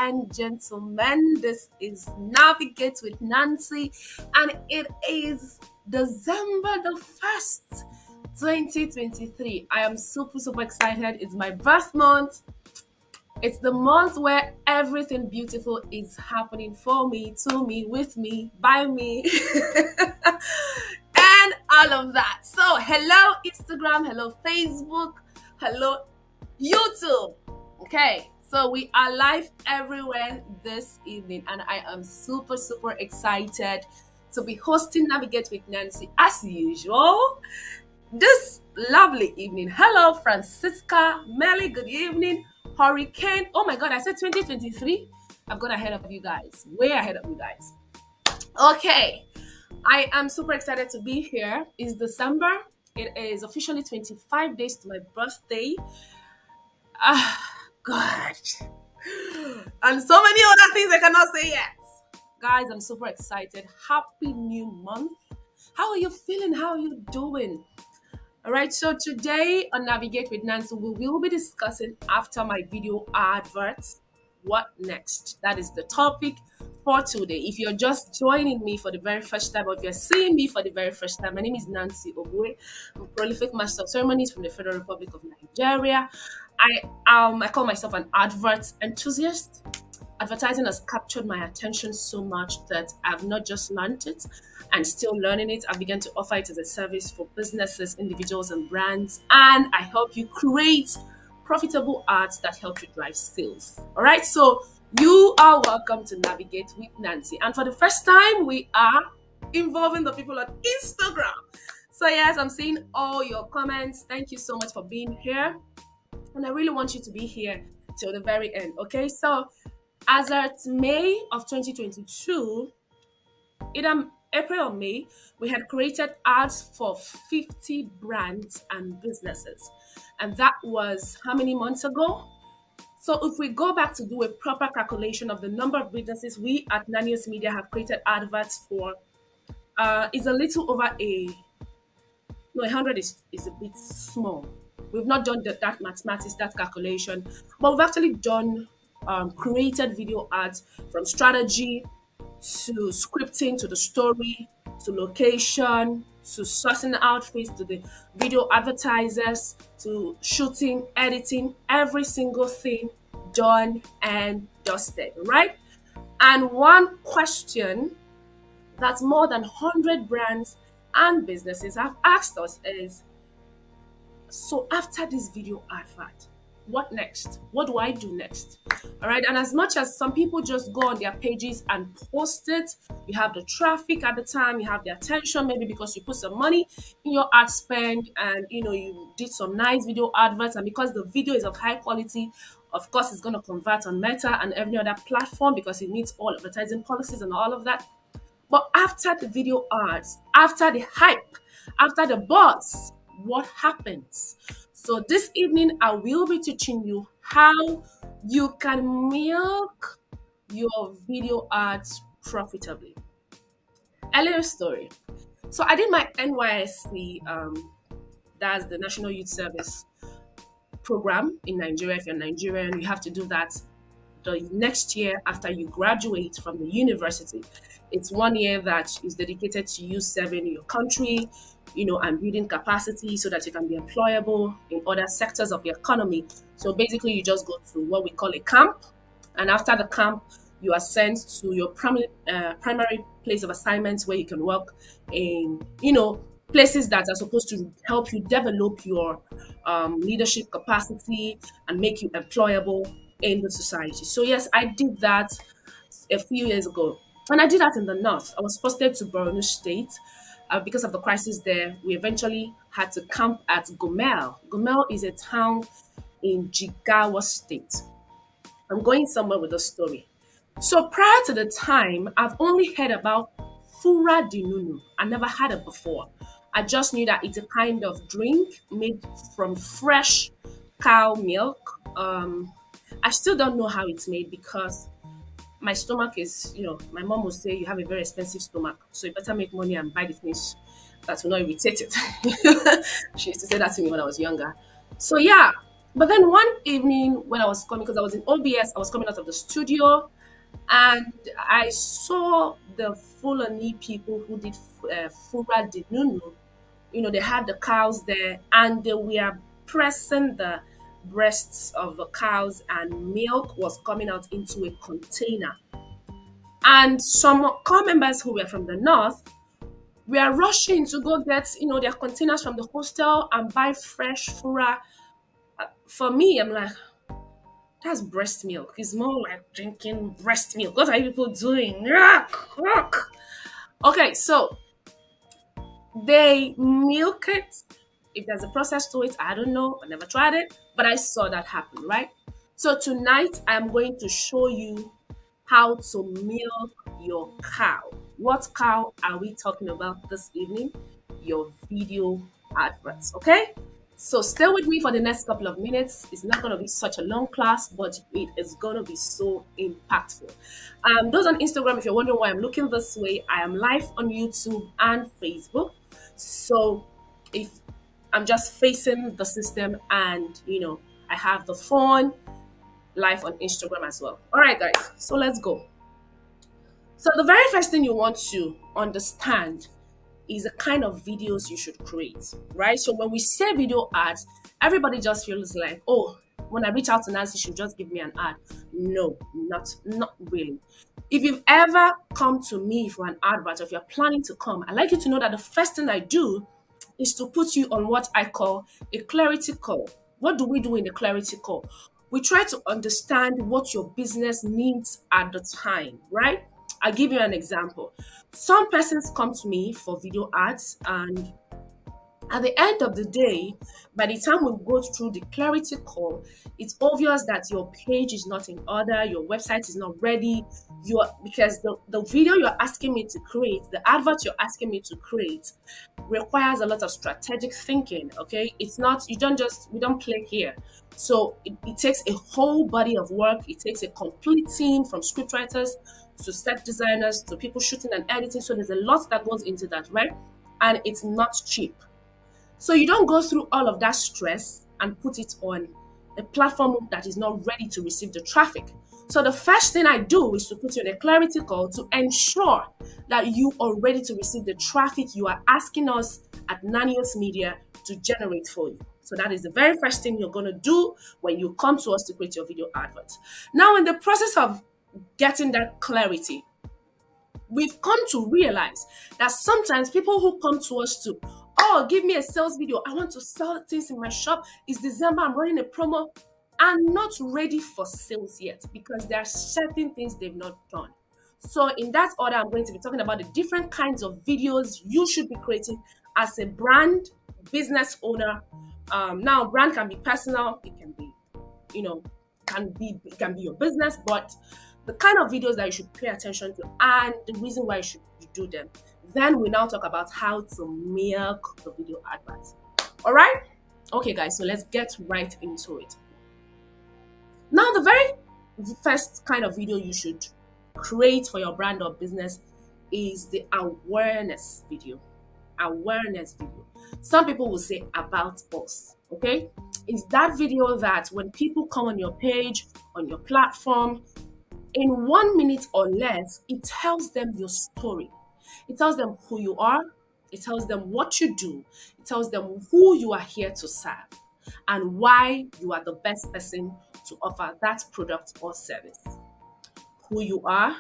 and gentlemen. This is Navigate with Nancy, and it is December the 1st, 2023. I am super excited. It's my birth month. It's the month where everything beautiful is happening for me, to me, with me, by me, and all of that. So, hello, Instagram, hello, Facebook, hello, YouTube. Okay, so we are live everywhere this evening, and I am super excited to be hosting Navigate with Nancy as usual this lovely evening. Hello, Francisca, Melly, good evening. Hurricane, oh my god, I said 2023. I've got ahead of you guys, way ahead of you guys. Okay, I am super excited to be here. It's December. It is officially 25 days to my birthday. God. And so many other things I cannot say yet. Guys, I'm super excited. Happy new month. How are you feeling? How are you doing? All right, so today on Navigate with Nancy, we will be discussing after my video adverts, what next? That is the topic for today. If you're just joining me for the very first time, or if you're seeing me for the very first time, my name is Nancy Obue. I'm a prolific master of ceremonies from the Federal Republic of Nigeria. I call myself an advert enthusiast. Advertising has captured my attention so much that I've not just learned it and still learning it. I began to offer it as a service for businesses, individuals, and brands. And I help you create profitable ads that help you drive sales. All right. So you are welcome to Navigate with Nancy. And for the first time, we are involving the people on Instagram. So yes, I'm seeing all your comments. Thank you so much for being here. And I really want you to be here till the very end. Okay. So as at May of 2022, either April or May, we had created ads for 50 brands and businesses. And that was how many months ago? So if we go back to do a proper calculation of the number of businesses we at Nanios Media have created adverts for, is a little over 100 is a bit small. We've not done that mathematics, that calculation, but we've actually done created video ads from strategy to scripting to the story to location to sourcing outfits to the video advertisers to shooting, editing, every single thing done and dusted, right? And one question that more than 100 brands and businesses have asked us is, so after this video advert, what next? What do I do next? All right. And as much as some people just go on their pages and post it, you have the traffic at the time, you have the attention, maybe because you put some money in your ad spend and you did some nice video adverts, and because the video is of high quality, of course it's going to convert on Meta and every other platform because it meets all advertising policies and all of that. But after the video ads, after the hype, after the buzz, what happens? So this evening, I will be teaching you how you can milk your video ads profitably. A little story. So I did my NYSC, that's the National Youth Service program in Nigeria. If you're Nigerian, you have to do that the next year after you graduate from the university. It's 1 year that is dedicated to you serving your country, and building capacity so that you can be employable in other sectors of the economy. So basically, you just go to what we call a camp. And after the camp, you are sent to your primary place of assignment where you can work in, places that are supposed to help you develop your leadership capacity and make you employable in the society. So yes, I did that a few years ago. And I did that in the north. I was posted to Borno State. Because of the crisis there, we eventually had to camp at Gomel. Gomel is a town in Jigawa State. I'm going somewhere with the story. So prior to the time, I've only heard about Fura Dinunu. I never had it before. I just knew that it's a kind of drink made from fresh cow milk. I still don't know how it's made because my stomach is, my mom would say you have a very expensive stomach, so you better make money and buy the things that will not irritate it. She used to say that to me when I was younger. So yeah, But then one evening when I was coming, because I was in OBS, I was coming out of the studio, and I saw the Fulani people who did Fura de Nunu. They had the cows there, and they were pressing the breasts of the cows, and milk was coming out into a container. And some core members who were from the north were rushing to go get, their containers from the hostel and buy fresh fura. For me, I'm like, that's breast milk. It's more like drinking breast milk. What are you people doing? Yuck, yuck. Okay, so they milk it. If there's a process to it, I don't know. I never tried it, but I saw that happen, right? So tonight I'm going to show you how to milk your cow. What cow are we talking about this evening? Your video adverts, okay? So stay with me for the next couple of minutes. It's not going to be such a long class, but it is going to be so impactful. Those on Instagram, if you're wondering why I'm looking this way, I am live on YouTube and Facebook. So if I'm just facing the system and, I have the phone live on Instagram as well. All right, guys, so let's go. So the very first thing you want to understand is the kind of videos you should create, right? So when we say video ads, everybody just feels like, oh, when I reach out to Nancy, she'll just give me an ad. No, not really. If you've ever come to me for an advert, or if you're planning to come, I'd like you to know that the first thing I do is to put you on what I call a clarity call. What do we do in a clarity call? We try to understand what your business needs at the time, right? I'll give you an example. Some persons come to me for video ads, and at the end of the day, by the time we go through the clarity call, it's obvious that your page is not in order, your website is not ready. Because the video you're asking me to create, the advert you're asking me to create, requires a lot of strategic thinking. Okay, it's not, we don't play here. So it takes a whole body of work. It takes a complete team, from scriptwriters to set designers to people shooting and editing. So there's a lot that goes into that, right? And it's not cheap. So you don't go through all of that stress and put it on a platform that is not ready to receive the traffic. So the first thing I do is to put you in a clarity call to ensure that you are ready to receive the traffic you are asking us at Nanios Media to generate for you. So that is the very first thing you're going to do when you come to us to create your video advert. Now, in the process of getting that clarity, we've come to realize that sometimes people who come to us to, oh, give me a sales video, I want to sell things in my shop, it's December, I'm running a promo, are not ready for sales yet because there are certain things they've not done. So in that order, I'm going to be talking about the different kinds of videos you should be creating as a brand business owner. Now, brand can be personal, it can be, it can be your business, but the kind of videos that you should pay attention to and the reason why you should do them. Then we now talk about how to milk the video adverts. All right? Okay, guys, so let's get right into it. Now, the very first kind of video you should create for your brand or business is the awareness video. Awareness video. Some people will say about us, okay? It's that video that when people come on your page, on your platform, in 1 minute or less, it tells them your story. It tells them who you are. It tells them what you do. It tells them who you are here to serve and why you are the best person to offer that product or service. Who you are,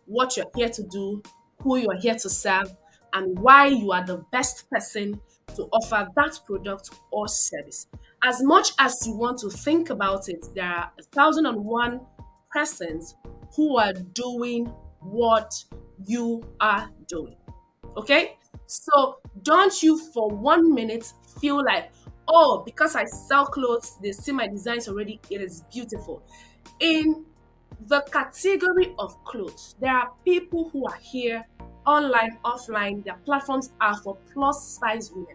what you're here to do, who you are here to serve, and why you are the best person to offer that product or service. As much as you want to think about it, there are 1,001 persons who are doing what you are doing. Okay? So don't you for 1 minute feel like, oh, because I sell clothes, they see my designs already, it is beautiful. In the category of clothes, there are people who are here online, offline, their platforms are for plus size women.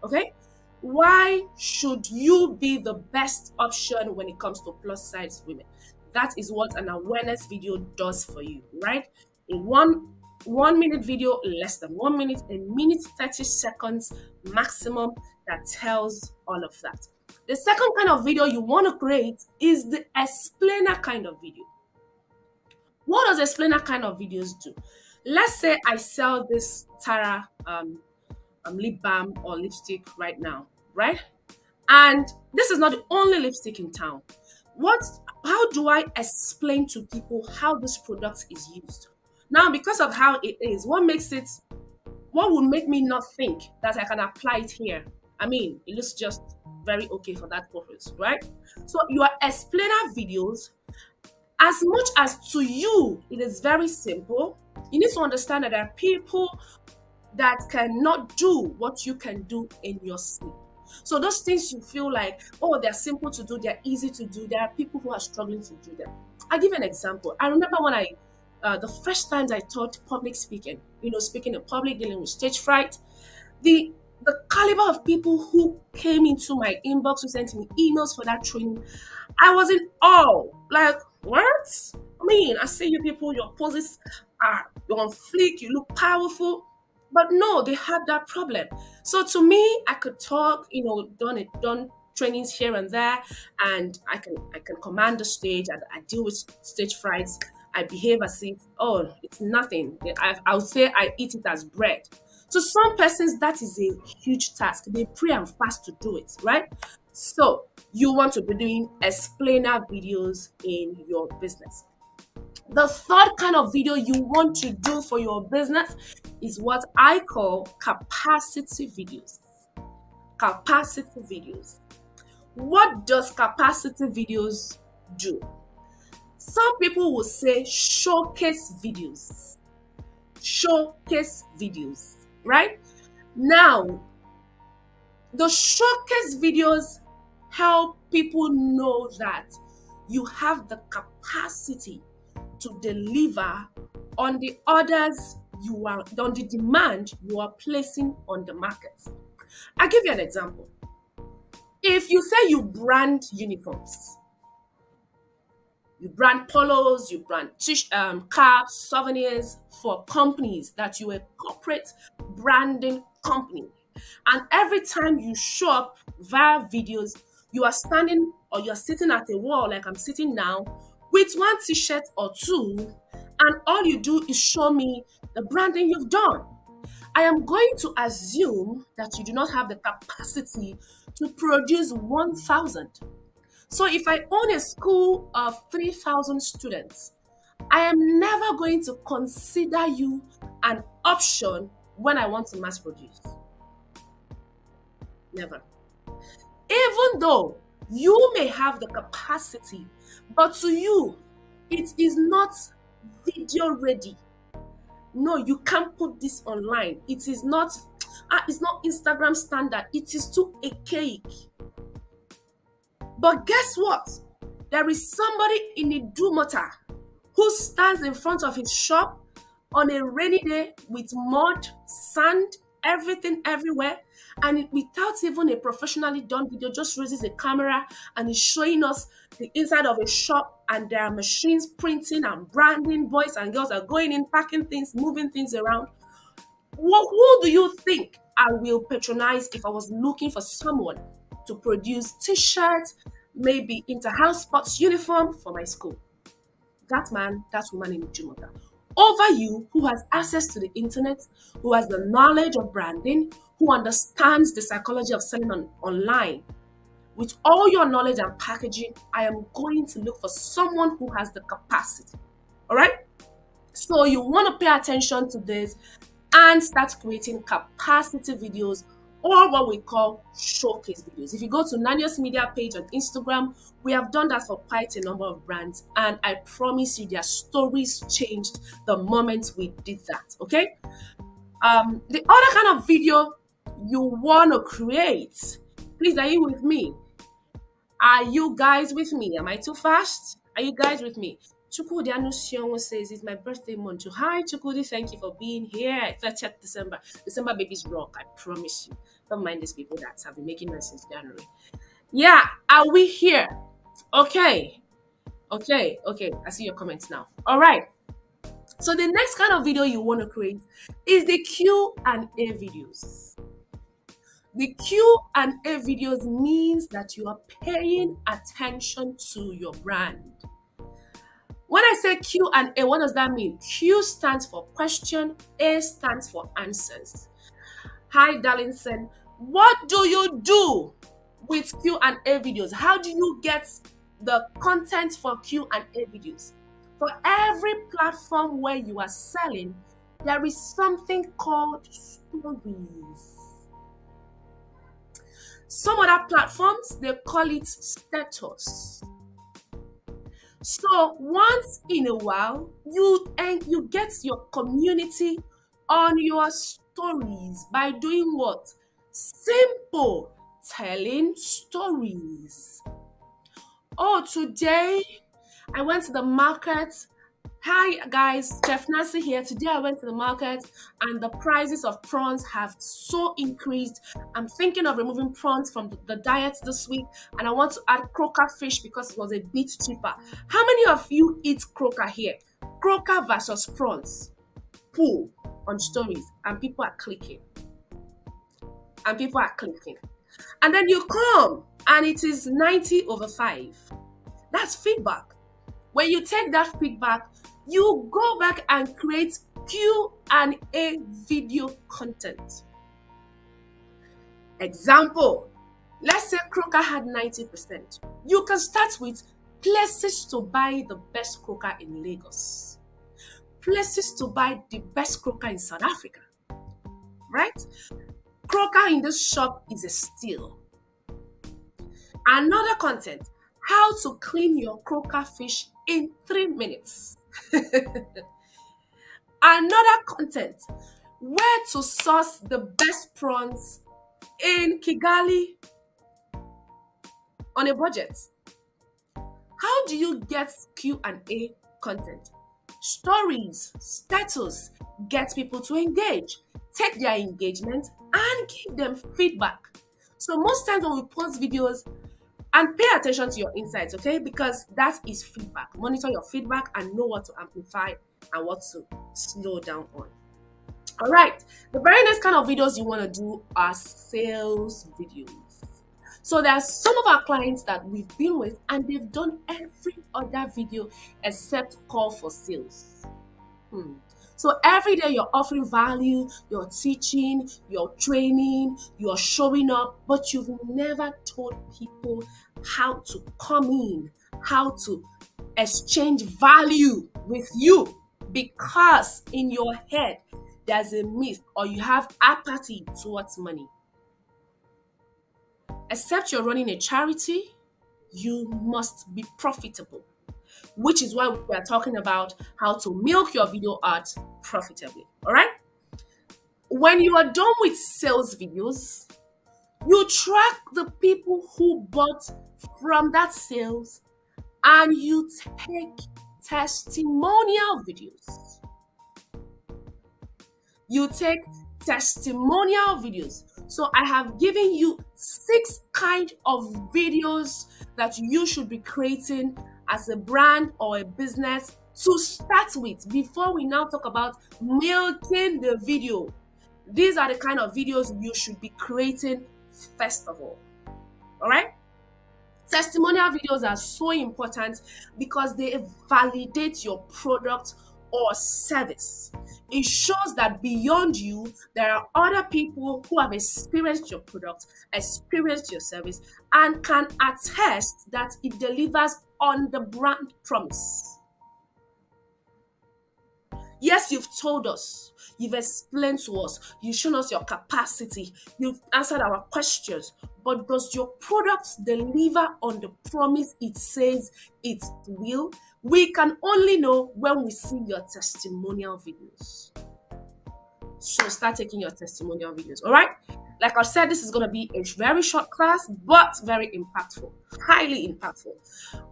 Okay? Why should you be the best option when it comes to plus size women? That is what an awareness video does for you, right? In one minute video, less than 1 minute, a minute 30 seconds maximum, that tells all of that. The second kind of video you want to create is the explainer kind of video. What does explainer kind of videos do? Let's say I sell this Tara lip balm or lipstick right now, right? And this is not the only lipstick in town. What? How do I explain to people how this product is used? Now, because of how it is, what would make me not think that I can apply it here? I mean, it looks just very okay for that purpose, right? So your explainer videos, as much as to you it is very simple, you need to understand that there are people that cannot do what you can do in your sleep. So those things you feel like, oh, they're simple to do, they're easy to do, there are people who are struggling to do them. I'll give you an example. I remember when the first times I taught public speaking, speaking in public, dealing with stage fright, the the caliber of people who came into my inbox, who sent me emails for that training, I was in awe. Like, what? I mean, I see you people, your poses you're on fleek, you look powerful. But no, they had that problem. So to me, I could talk, done trainings here and there, and I can command the stage, and I deal with stage frights. I behave as if, oh, it's nothing. I would say I eat it as bread. To some persons, that is a huge task. They pray and fast to do it, right? So you want to be doing explainer videos in your business. The third kind of video you want to do for your business is what I call capacity videos. Capacity videos. What does capacity videos do? Some people will say showcase videos. Showcase videos, right? Now, the showcase videos help people know that you have the capacity to deliver on the orders on the demand you are placing on the market. I'll give you an example. If you say you brand uniforms, you brand polos, you brand caps, souvenirs for companies that you're a corporate branding company. And every time you show up via videos, you are standing or you're sitting at a wall like I'm sitting now with one t-shirt or two, and all you do is show me the branding you've done. I am going to assume that you do not have the capacity to produce 1,000. So if I own a school of 3,000 students, I am never going to consider you an option when I want to mass produce. Never. Even though you may have the capacity, but to you, it is not video ready. No, you can't put this online. It's not Instagram standard. It is too archaic. But guess what? There is somebody in Idumota who stands in front of his shop on a rainy day with mud, sand, everything everywhere, and without even a professionally done video, just raises a camera and is showing us the inside of a shop, and there are machines printing and branding. Boys and girls are going in, packing things, moving things around. Who do you think I will patronize if I was looking for someone to produce t-shirts, maybe inter-house sports uniform for my school? That man, that woman in Jumota. Over you, who has access to the internet, who has the knowledge of branding, who understands the psychology of selling online. With all your knowledge and packaging, I am going to look for someone who has the capacity. All right? So you want to pay attention to this and start creating capacity videos, or what we call showcase videos. If you go to Nanios Media page on Instagram, we have done that for quite a number of brands, and I promise you their stories changed the moment we did that, okay? The other kind of video you want to create, please, are you with me? Are you guys with me? Am I too fast? Are you guys with me? Chukudi Anusion says it's my birthday month. Hi, Chukudi, thank you for being here. 30th December. December babies rock, I promise you. Don't mind these people that have been making noise since January. Yeah, are we here? Okay. I see your comments now. All right. So the next kind of video you want to create is the Q&A videos. The Q&A videos means that you are paying attention to your brand. When I say Q&A, what does that mean? Q stands for question, A stands for answers. Hi, Darlington. What do you do with Q&A videos? How do you get the content for Q&A videos? For every platform where you are selling, there is something called stories. Some other platforms, they call it status. So once in a while, you get your community on your stories by doing what? Simple telling stories. Oh, today I went to the market. Hi guys, Chef Nancy here. Today I went to the market and the prices of prawns have so increased. I'm thinking of removing prawns from the diet this week and I want to add croaker fish because it was a bit cheaper. How many of you eat croaker here? Croaker versus prawns. Pull on stories and people are clicking. And people are clicking. And then you come and it is 90/5. That's feedback. When you take that feedback, you go back and create Q&A video content. Example, let's say Crocker had 90%. You can start with places to buy the best Crocker in Lagos, places to buy the best Crocker in South Africa, right? Crocker in this shop is a steal. Another content, how to clean your croaker fish in 3 minutes. Another content, where to source the best prawns in Kigali on a budget. How do you get Q&A content? Stories, status, get people to engage. Take their engagement and give them feedback. So most times when we post videos, and pay attention to your insights, okay? Because that is feedback. Monitor your feedback and know what to amplify and what to slow down on. All right. The very next kind of videos you want to do are sales videos. So there are some of our clients that we've been with and they've done every other video except call for sales. So every day you're offering value, you're teaching, you're training, you're showing up, but you've never told people how to come in, how to exchange value with you, because in your head there's a myth or you have apathy towards money. Except you're running a charity, you must be profitable, which is why we are talking about how to milk your video ads profitably. All right. When you are done with sales videos, you track the people who bought from that sales and you take testimonial videos. You take testimonial videos. So I have given you 6 kinds of videos that you should be creating as a brand or a business to start with before we now talk about milking the video. These are the kind of videos you should be creating first of all. All right? Testimonial videos are so important because they validate your product or service. It shows that beyond you, there are other people who have experienced your product, experienced your service, and can attest that it delivers on the brand promise. Yes, you've told us, you've explained to us, you've shown us your capacity, you've answered our questions, but does your product deliver on the promise it says it will? We can only know when we see your testimonial videos. So start taking your testimonial videos, all right? Like I said, this is going to be a very short class, but very impactful, highly impactful.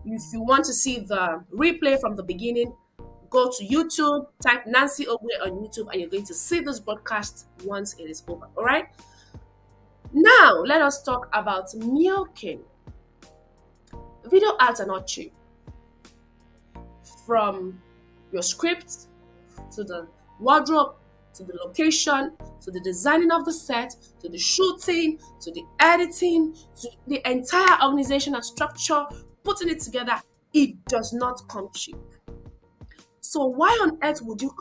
If you want to see the replay from the beginning, go to YouTube, type Nancy Ogwe on YouTube, and you're going to see this broadcast once it is over, all right? Now, let us talk about milking. Video ads are not cheap. From your script to the wardrobe to the location, to the designing of the set, to the shooting, to the editing, to the entire organization and structure, putting it together, it does not come cheap. So why on earth would you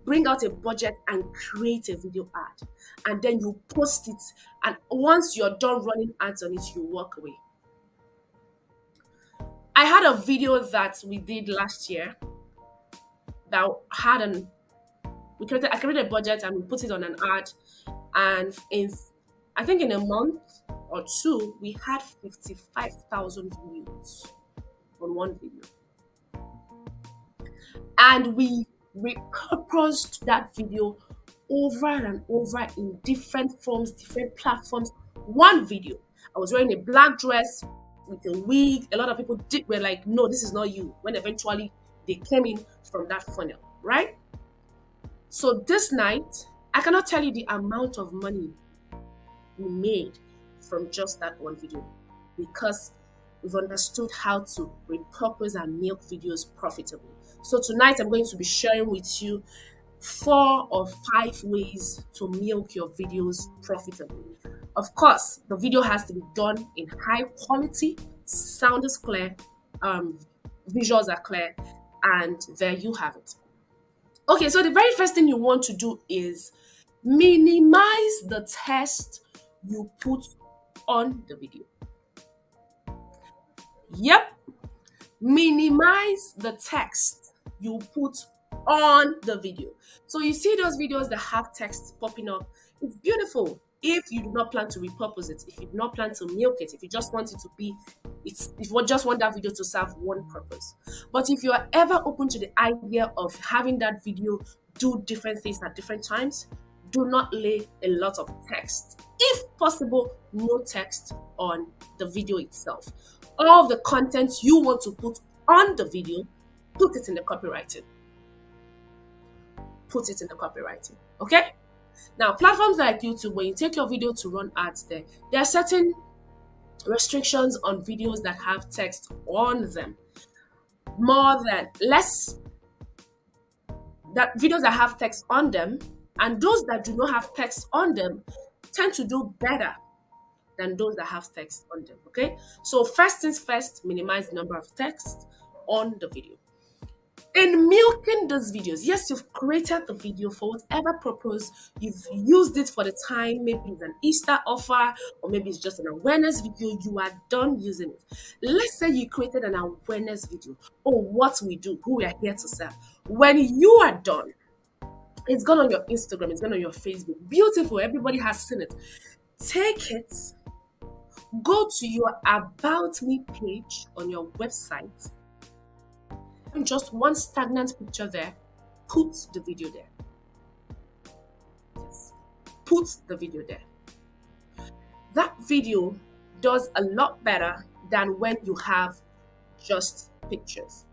bring out a budget and create a video ad, and then you post it, and once you're done running ads on it, you walk away? I had a video that we did last year that had an I created a budget and we put it on an ad, and I think in a month or two we had 55,000 views on one video, and we repurposed that video over and over in different forms, different platforms. One video, I was wearing a black dress with a wig. A lot of people were like, "No, this is not you." When eventually they came in from that funnel, right? So this night, I cannot tell you the amount of money we made from just that one video, because we've understood how to repurpose and milk videos profitably. So tonight I'm going to be sharing with you 4 or 5 ways to milk your videos profitably. Of course, the video has to be done in high quality, sound is clear, visuals are clear, and there you have it. Okay, so the very first thing you want to do is minimize the text you put on the video. Yep, minimize the text you put on the video. So you see those videos that have text popping up, it's beautiful if you do not plan to repurpose it, if you do not plan to milk it, if you just want it to be, if you just want that video to serve one purpose. But if you are ever open to the idea of having that video do different things at different times, do not lay a lot of text. If possible, no text on the video itself. All of the content you want to put on the video, put it in the copywriting. Put it in the copywriting. Okay? Now, platforms like YouTube, when you take your video to run ads there are certain restrictions on videos that have text on them. That videos that have text on them, and those that do not have text on them tend to do better than those that have text on them. Okay, so first things first, minimize the number of text on the video. In milking those videos, yes, you've created the video for whatever purpose. You've used it for the time, maybe it's an Easter offer, or maybe it's just an awareness video. You are done using it. Let's say you created an awareness video, or what we do, who we are here to serve. When you are done, it's gone on your Instagram, it's gone on your Facebook. Beautiful, everybody has seen it. Take it, go to your About Me page on your website, and just one stagnant picture there, put the video there. Yes, put the video there. That video does a lot better than when you have just pictures.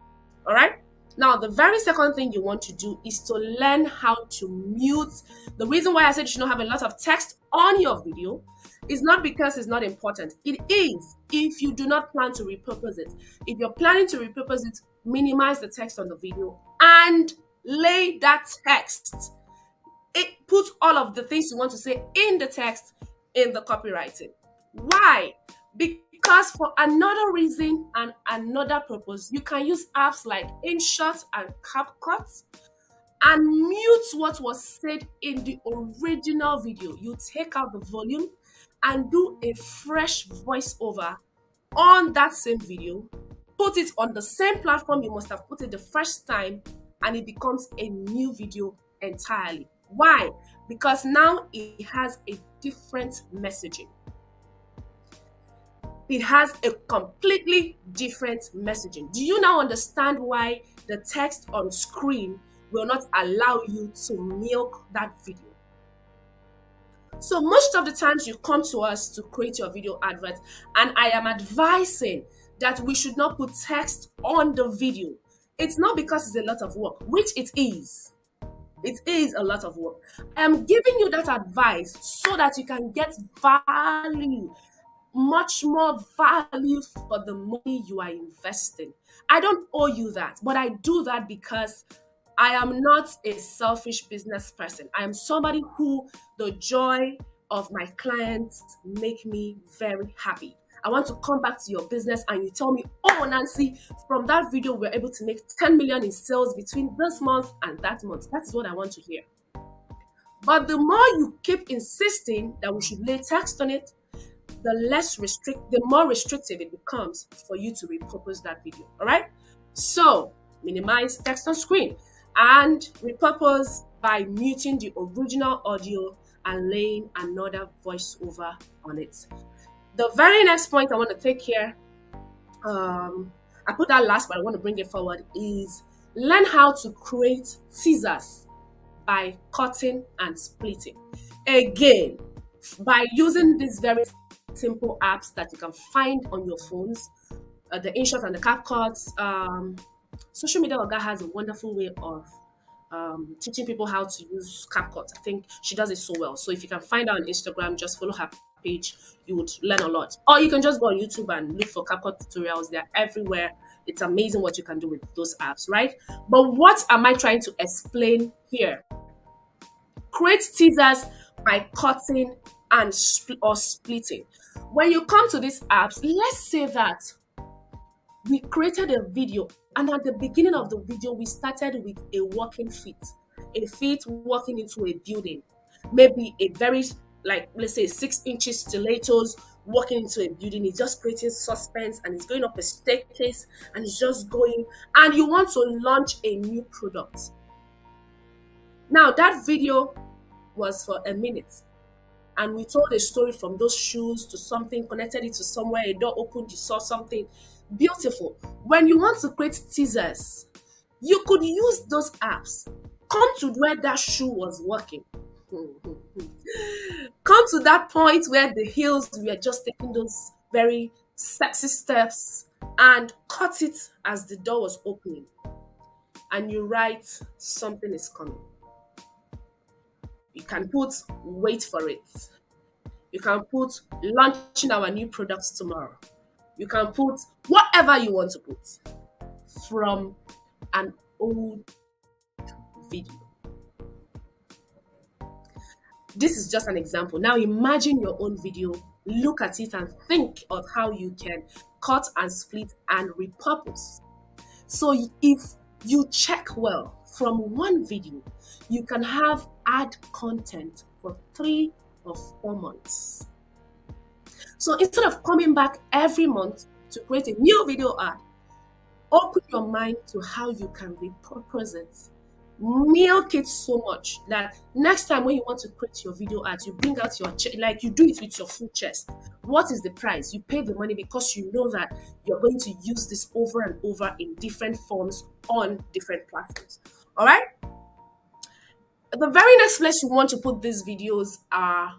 All right? Now, the very second thing you want to do is to learn how to mute. The reason why I said you should not have a lot of text on your video is not because it's not important. It is if you do not plan to repurpose it. If you're planning to repurpose it, minimize the text on the video and lay that text. It puts all of the things you want to say in the text in the copywriting. Why? Because for another reason and another purpose, you can use apps like InShot and CapCut and mute what was said in the original video. You take out the volume and do a fresh voiceover on that same video, put it on the same platform you must have put it the first time, and it becomes a new video entirely. Why? Because now it has a different messaging. It has a completely different messaging. Do you now understand why the text on screen will not allow you to milk that video? So most of the times you come to us to create your video advert, and I am advising that we should not put text on the video. It's not because it's a lot of work, which it is. It is a lot of work. I am giving you that advice so that you can get value, much more value for the money you are investing. I don't owe you that, but I do that because I am not a selfish business person. I am somebody who the joy of my clients make me very happy. I want to come back to your business and you tell me, oh, Nancy, from that video, we're able to make 10 million in sales between this month and that month. That is what I want to hear. But the more you keep insisting that we should lay text on it, the more restrictive it becomes for you to repurpose that video. All right. So minimize text on screen and repurpose by muting the original audio and laying another voiceover on it. The very next point I want to take here, I put that last, but I want to bring it forward, is learn how to create teasers by cutting and splitting. Again, by using these very simple apps that you can find on your phones, the InShot and the CapCuts. Social Media Oga has a wonderful way of teaching people how to use CapCut. I think she does it so well. So if you can find her on Instagram, just follow her page. You would learn a lot. Or you can just go on YouTube and look for CapCut tutorials. They're everywhere. It's amazing what you can do with those apps, right? But what am I trying to explain here? Create teasers by cutting and or splitting. When you come to these apps, let's say that we created a video, and at the beginning of the video, we started with a walking feet, a feet walking into a building, maybe a very, like, let's say 6 inches stilettos walking into a building. It's just creating suspense, and it's going up a staircase, and it's just going, and you want to launch a new product. Now, that video was for a minute, and we told a story from those shoes to something, connected it to somewhere, a door opened, you saw something beautiful. When you want to create teasers, you could use those apps. Come to where that shoe was working. Come to that point where the heels were just taking those very sexy steps, and cut it as the door was opening. And you write, something is coming. You can put, wait for it. You can put, launching our new products tomorrow. You can put whatever you want to put from an old video. This is just an example. Now imagine your own video, look at it and think of how you can cut and split and repurpose. So if you check well, from one video, you can have ad content for 3 or 4 months. So instead of coming back every month to create a new video ad, open your mind to how you can repurpose it. Milk it so much that next time when you want to create your video ads, you bring out your like you do it with your full chest. What is the price? You pay the money because you know that you're going to use this over and over in different forms on different platforms. All right. The very next place you want to put these videos are,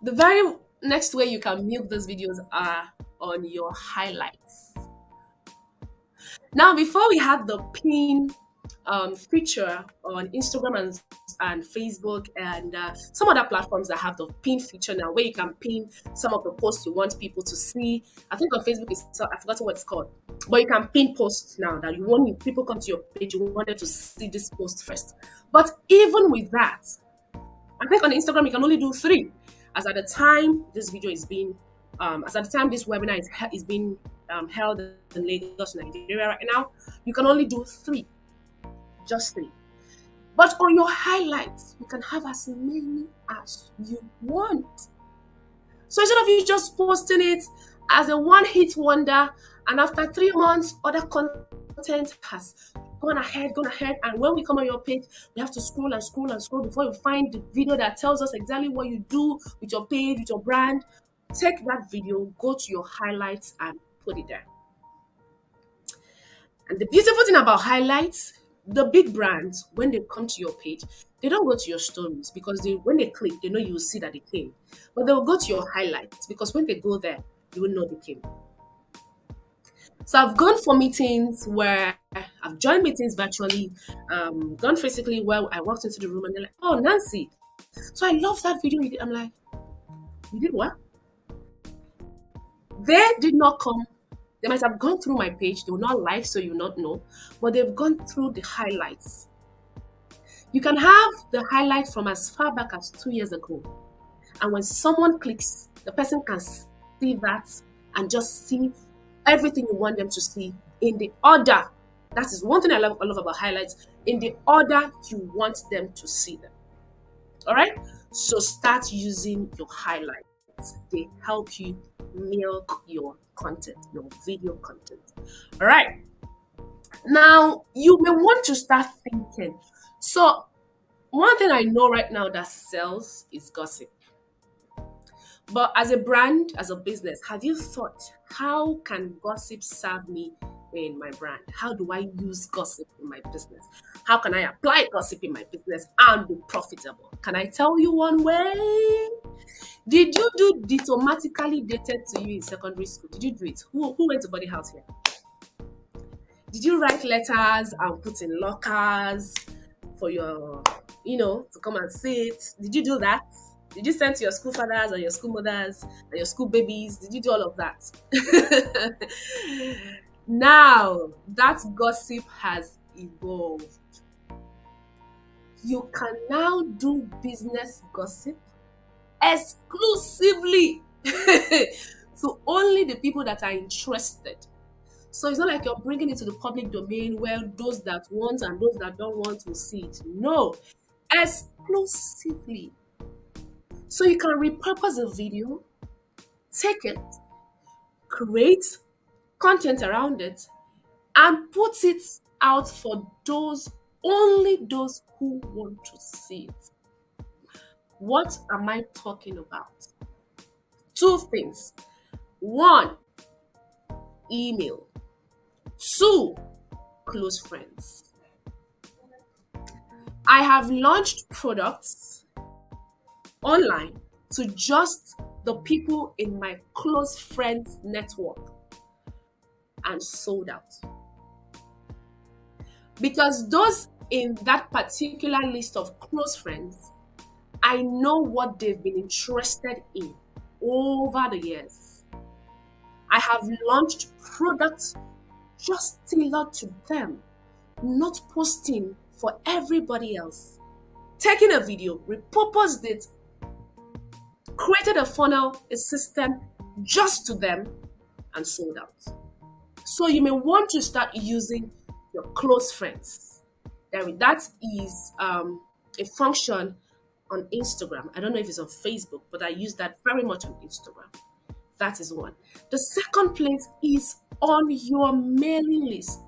the very next way you can milk these videos are on your highlights. Now, before we had the pin feature on Instagram and Facebook and some other platforms that have the pin feature now, where you can pin some of the posts you want people to see. I think on Facebook, I've forgotten what it's called, but you can pin posts now that you want people come to your page, you want them to see this post first. But even with that, I think on Instagram you can only do 3. As at the time this video is being, as at the time this webinar is being held in Lagos, Nigeria right now, you can only do 3, just 3. But on your highlights, you can have as many as you want. So instead of you just posting it as a one-hit wonder, and after 3 months, other content has gone ahead, and when we come on your page, we have to scroll and scroll and scroll before you find the video that tells us exactly what you do with your page, with your brand. Take that video, go to your highlights and put it there. And the beautiful thing about highlights, the big brands, when they come to your page, they don't go to your stories because when they click, they know you will see that they came. But they will go to your highlights because when they go there, you will know they came. So I've gone for meetings where I've joined meetings virtually, gone physically where I walked into the room and they're like, oh, Nancy, so I love that video you did. I'm like, you did what? They did not come. They might have gone through my page, they will not like, so you will not know, but they've gone through the highlights. You can have the highlight from as far back as 2 years ago. And when someone clicks, the person can see that and just see everything you want them to see in the order. That is one thing I love about highlights, in the order you want them to see them. All right? So start using your highlights. They help you milk your content, your video content. All right. Now, you may want to start thinking. So, one thing I know right now that sells is gossip. But as a brand, as a business, have you thought, how can gossip serve me in my brand? How do I use gossip in my business? How can I apply gossip in my business and be profitable? Can I tell you one way? Did you do diplomatically dated to you in secondary school? Did you do it? Who went to body house here? Did you write letters and put in lockers for your, to come and sit? Did you do that? Did you send to your school fathers and your school mothers and your school babies? Did you do all of that? Now, that gossip has evolved. You can now do business gossip exclusively to only the people that are interested. So it's not like you're bringing it to the public domain where those that want and those that don't want will see it. No, exclusively. So you can repurpose a video, take it, create content around it, and put it out for only those who want to see it. What am I talking about? Two things. One, email. Two, close friends. I have launched products online to just the people in my close friends network and sold out. Because those in that particular list of close friends, I know what they've been interested in over the years. I have launched products just tailored to them, not posting for everybody else. Taking a video, repurposed it, created a funnel, a system just to them, and sold out. So you may want to start using your close friends. That is a function on Instagram. I don't know if it's on Facebook, but I use that very much on Instagram. That is one. The second place is on your mailing list.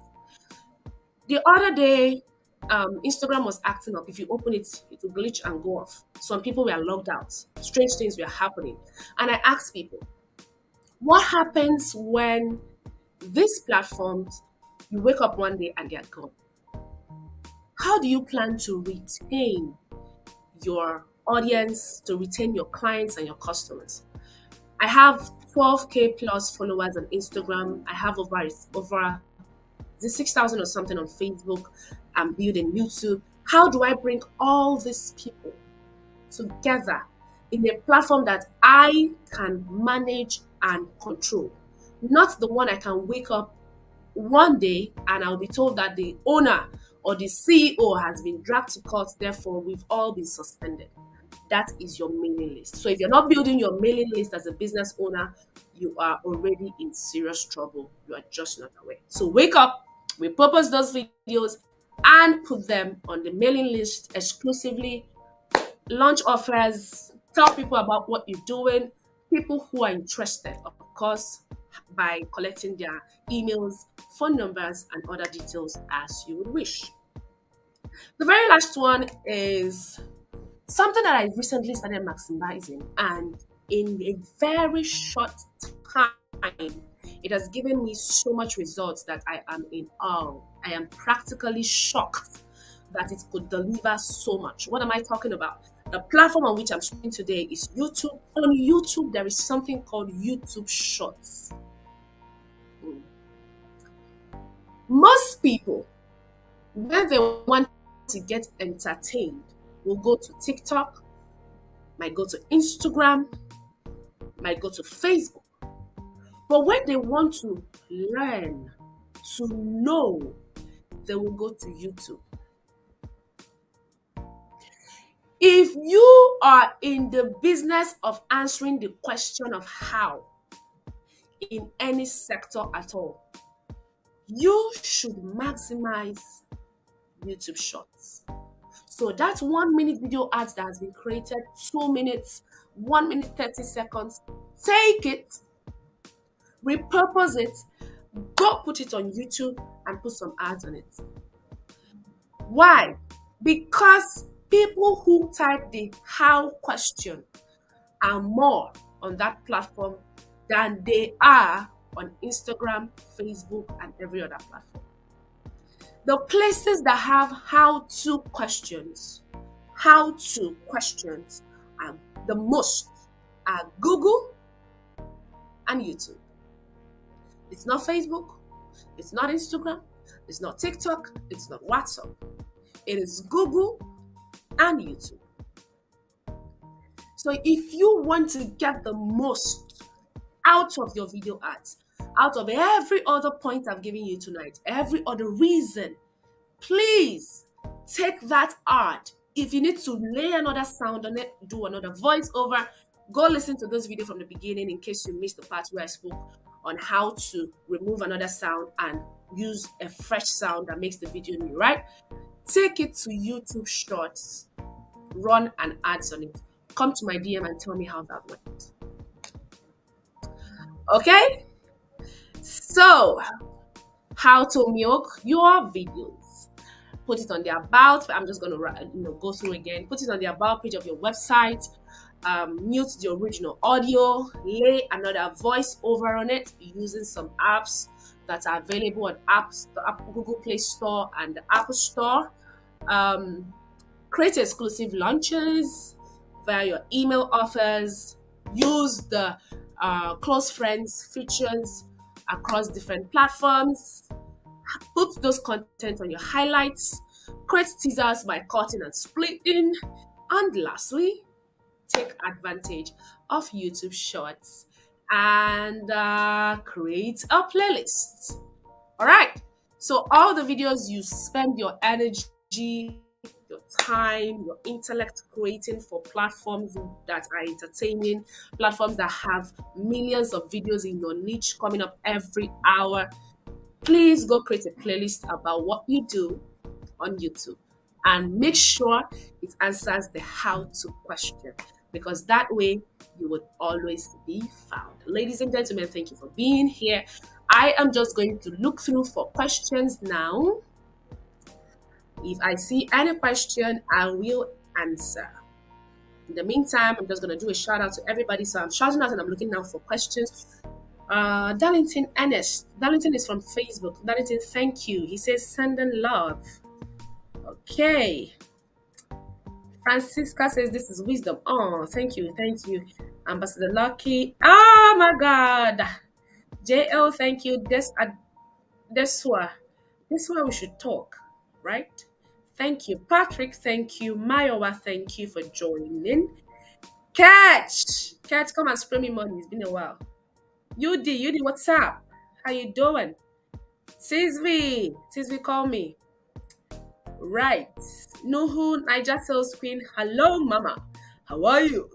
The other day, Instagram was acting up. If you open it, it will glitch and go off. Some people were logged out. Strange things were happening. And I asked people, what happens when these platforms, you wake up one day and they're gone? How do you plan to retain your audience, to retain your clients and your customers? I have 12K plus followers on Instagram. I have over 6,000 or something on Facebook. I'm building YouTube. How do I bring all these people together in a platform that I can manage and control? Not the one I can wake up one day and I'll be told that the owner or the CEO has been dragged to court, therefore we've all been suspended. That is your mailing list. So if you're not building your mailing list as a business owner, you are already in serious trouble. You are just not aware. So wake up, repurpose those videos and put them on the mailing list exclusively. Launch offers, tell people about what you're doing, people who are interested, of course, by collecting their emails, phone numbers, and other details as you would wish. The very last one is something that I recently started maximizing, and in a very short time, it has given me so much results that I am in awe. I am practically shocked that it could deliver so much. What am I talking about? The platform on which I'm speaking today is YouTube. On YouTube, there is something called YouTube Shorts. Most people, when they want to get entertained, will go to TikTok, might go to Instagram, might go to Facebook. But when they want to learn, to know, they will go to YouTube. If you are in the business of answering the question of how in any sector at all, you should maximize YouTube Shorts. So that 1 minute video ad that has been created, 2 minutes, 1 minute 30 seconds, take it, repurpose it, go put it on YouTube and put some ads on it. Why? Because people who type the how question are more on that platform than they are on Instagram, Facebook, and every other platform. The places that have how to questions are the most are Google and YouTube. It's not Facebook, it's not Instagram, it's not TikTok, it's not WhatsApp. It is Google and YouTube. So if you want to get the most out of your video ads, out of every other point I've given you tonight, every other reason, please take that ad. If you need to lay another sound on it, do another voiceover, go listen to this video from the beginning in case you missed the part where I spoke on how to remove another sound and use a fresh sound that makes the video new, right? Take it to YouTube Shorts, run an ads on it. Come to my DM and tell me how that went. Okay? So, how to milk your videos. Put it on the about. I'm just going to go through again. Put it on the about page of your website. Mute the original audio. Lay another voice over on it using some apps that are available on the Google Play Store and the Apple Store. Create exclusive launches via your email offers. Use the close friends features across different platforms. Put those content on your highlights. Create teasers by cutting and splitting. And lastly, take advantage of YouTube Shorts and create a playlist. All right. So all the videos you spend your energy, your time, your intellect creating for platforms that are entertaining, platforms that have millions of videos in your niche coming up every hour, please go create a playlist about what you do on YouTube and make sure it answers the how to question, because that way you would always be found. Ladies and gentlemen, thank you for being here. I am just going to look through for questions now. If I see any question, I will answer. In the meantime, I'm just going to do a shout out to everybody. So I'm shouting out and I'm looking now for questions. Darlington Ernest. Darlington is from Facebook. Darlington, thank you. He says, sending love. Okay. Francisca says, this is wisdom. Oh, thank you. Thank you. Ambassador Lucky. Oh, my God. JL, thank you. This why we should talk, right? Thank you. Patrick, thank you. Mayowa, thank you for joining. Catch, come and spray me money. It's been a while. Yudi, what's up? How you doing? Tizvi, call me. Right. Nuhu, Niger Sales Queen. Hello, Mama. How are you?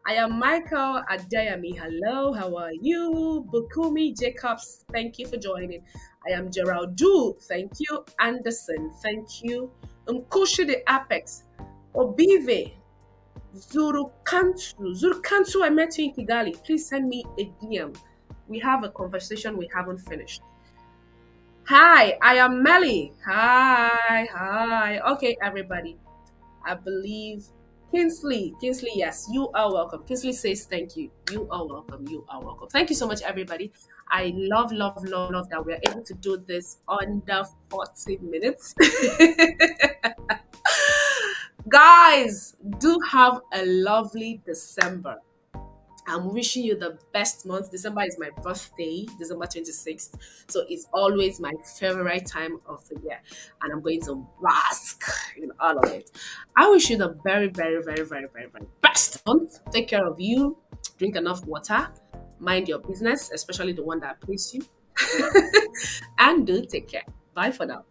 I am Michael Adeyemi. Hello, how are you? Bukumi Jacobs, thank you for joining. I am Geraldo. Thank you. Anderson, thank you. Mkushi the Apex. Obive. Zurukantu, I met you in Kigali. Please send me a DM. We have a conversation we haven't finished. Hi, I am Melly. Hi. Okay, everybody. I believe Kinsley, yes, you are welcome. Kinsley says thank you. You are welcome. Thank you so much, everybody. I love that we're able to do this under 40 minutes. Guys, do have a lovely December. I'm wishing you the best month. December is my birthday, December 26th. So it's always my favorite time of the year. And I'm going to bask in all of it. I wish you the very, very, very, very, very, very best month. Take care of you. Drink enough water. Mind your business, especially the one that pays you. And do take care. Bye for now.